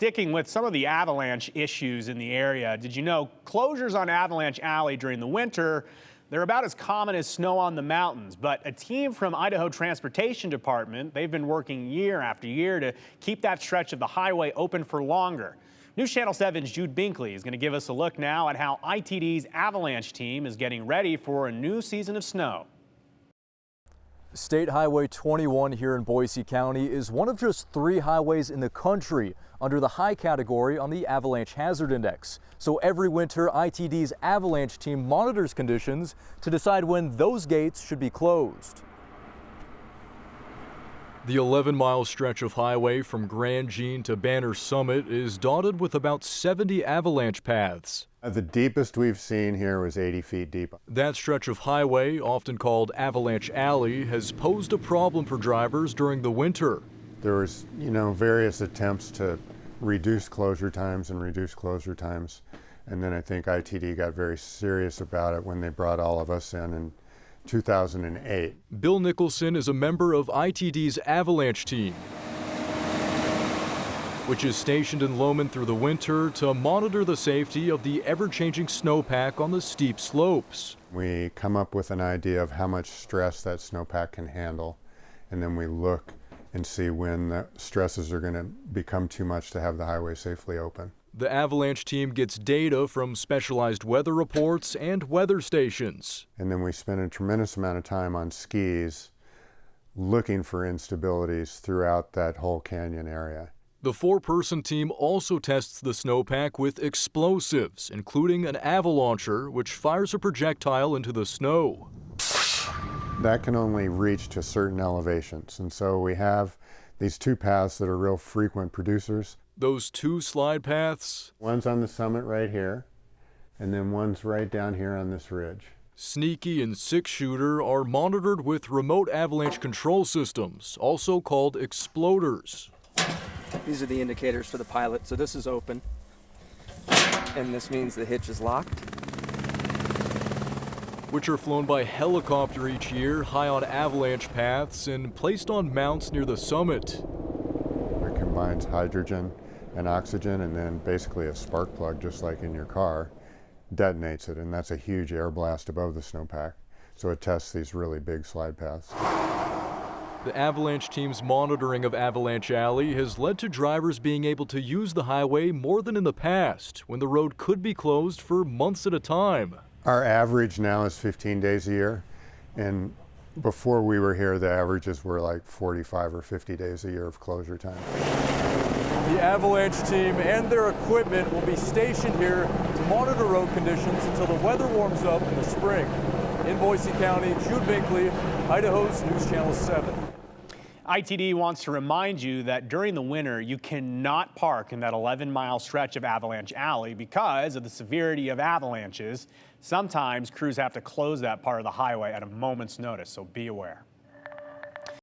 Sticking with some of the avalanche issues in the area, did you know closures on Avalanche Alley during the winter, they're about as common as snow on the mountains. But a team from Idaho Transportation Department, they've been working year after year to keep that stretch of the highway open for longer. News Channel 7's Jude Binkley is going to give us a look now at how ITD's avalanche team is getting ready for a new season of snow. State Highway 21 here in Boise County is one of just 3 highways in the country under the high category on the Avalanche Hazard Index. So every winter, ITD's avalanche team monitors conditions to decide when those gates should be closed. The 11-mile stretch of highway from Grand Jean to Banner Summit is dotted with about 70 avalanche paths. The deepest we've seen here was 80 feet deep. That stretch of highway, often called Avalanche Alley, has posed a problem for drivers during the winter. There was, various attempts to reduce closure times. And then I think ITD got very serious about it when they brought all of us in 2008. Bill Nicholson is a member of ITD's avalanche team, which is stationed in Lowman through the winter to monitor the safety of the ever-changing snowpack on the steep slopes. We come up with an idea of how much stress that snowpack can handle, and then we look and see when the stresses are going to become too much to have the highway safely open. The avalanche team gets data from specialized weather reports and weather stations. And then we spend a tremendous amount of time on skis looking for instabilities throughout that whole canyon area. The 4-person team also tests the snowpack with explosives, including an avalauncher, which fires a projectile into the snow. That can only reach to certain elevations, and so we have these 2 paths that are real frequent producers. Those 2 slide paths? One's on the summit right here, and then one's right down here on this ridge. Sneaky and 6-shooter are monitored with remote avalanche control systems, also called exploders. These are the indicators for the pilot. So this is open, and this means the hitch is locked. Which are flown by helicopter each year, high on avalanche paths and placed on mounts near the summit. It combines hydrogen and oxygen, and then basically a spark plug, just like in your car, detonates it, and that's a huge air blast above the snowpack. So it tests these really big slide paths. The avalanche team's monitoring of Avalanche Alley has led to drivers being able to use the highway more than in the past, when the road could be closed for months at a time. Our average now is 15 days a year, and before we were here, the averages were like 45 or 50 days a year of closure time. The avalanche team and their equipment will be stationed here to monitor road conditions until the weather warms up in the spring. In Boise County, Jude Binkley, Idaho's News Channel 7. ITD wants to remind you that during the winter, you cannot park in that 11-mile stretch of Avalanche Alley because of the severity of avalanches. Sometimes crews have to close that part of the highway at a moment's notice, so be aware.